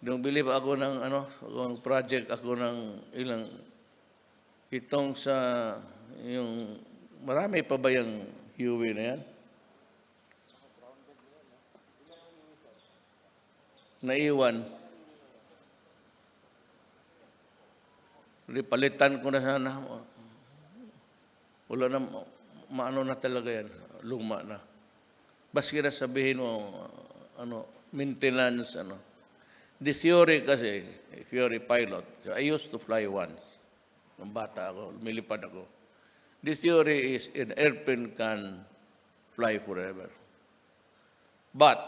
Nung bili pa ako ng project ako ng ilang itong sa yung marami pa ba yung Huey na yan? Naiwan. Palitan ko na sana. Wala na, maano na talaga yan. Luma na. Baski na sabihin mo, maintenance, The theory kasi, if you're a pilot, so I used to fly once. Nung bata ako, lumilipad ako. The theory is an airplane can fly forever. But,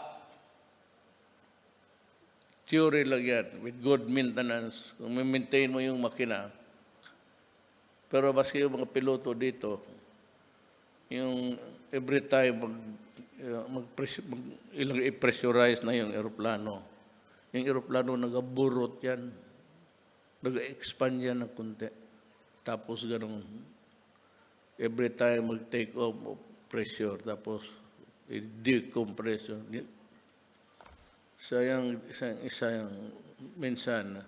theory lang yan, with good maintenance, kung maintain mo yung makina. Pero baski yung mga piloto dito, yung every time ilang i-pressurize na yung aeroplano. Yung aeroplano nagaburot yan, nag-expand yan ng kunti. Tapos ganun, every time mag-take off of pressure, tapos i-decompression. Sayang, minsan,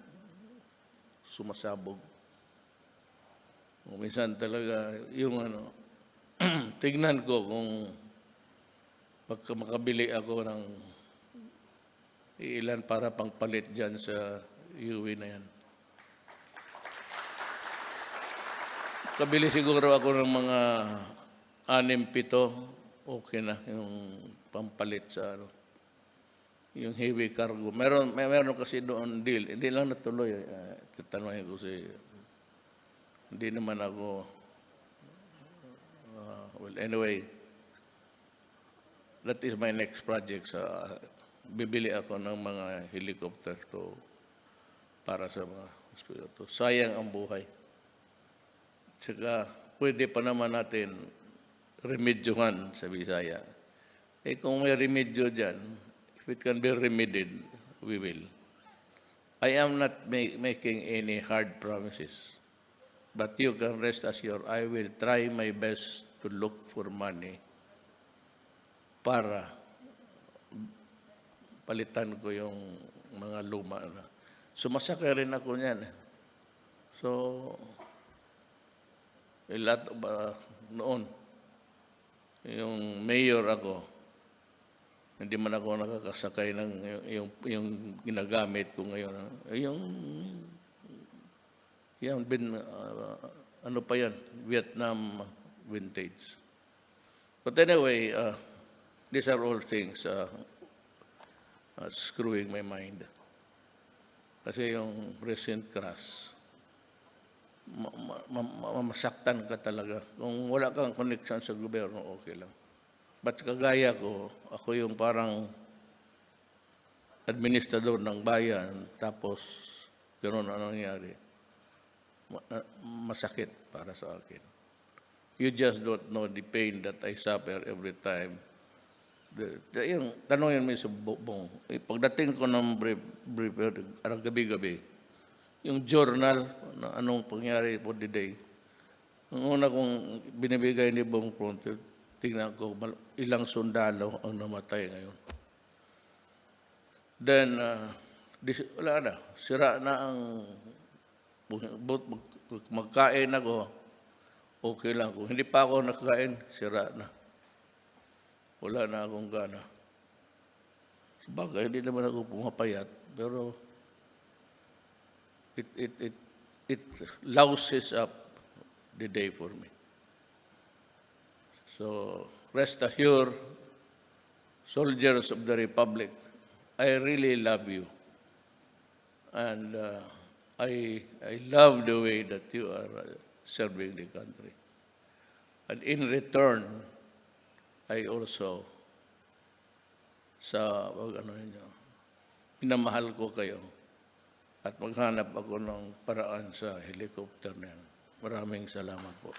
sumasabog. Minsan talaga, yung tignan ko kung pagka makabili ako ng ilan para pangpalit dyan sa Huey na yan. Kabili siguro ako ng mga 6-7, okay na yung pampalit sa yung heavy cargo. Meron kasi doon deal. Hindi lang natuloy. Tatanungin ko hindi naman ako well, anyway, that is my next project. Bibili ako ng mga helicopter para sa mga hospital. Sayang ang buhay. Saka pwede pa naman natin remedyohan sa Bisaya. Kung may remedyo dyan, if it can be remedied, we will. I am not making any hard promises. But you can rest assured, I will try my best to look for money para palitan ko yung mga luma na. Sumasakay rin ako niyan. So, noon, yung mayor ako, hindi man ako nakakasakay ng yung ginagamit ko ngayon. Ano pa yan? Vietnam vintage. But anyway, these are all things screwing my mind. Kasi yung recent crash, mamasaktan ka talaga. Kung wala kang connection sa gobyerno, okay lang. But kagaya ko, ako yung parang administrador ng bayan, tapos gano'n ang nangyari. Masakit para sa akin. You just don't know the pain that I suffer every time. Yung tanongin mo sa bong, pagdating ko ng brief, gabi-gabi, yung journal na anong pangyari for the day, ang una kong binibigay ni Bong Pronto, tingnan ko ilang sundalo ang namatay ngayon. Then, wala na, sira na ang magkain ako, okay lang. Kung hindi pa ako nakakain, sira na. Wala na akong gana. Sabagay, hindi naman ako pumapayat, pero it louses up the day for me. So, rest assured, soldiers of the Republic, I really love you. And I love the way that you are serving the country. And in return, I also minamahal ko kayo at maghanap ako ng paraan sa helicopter na yan. Maraming salamat po.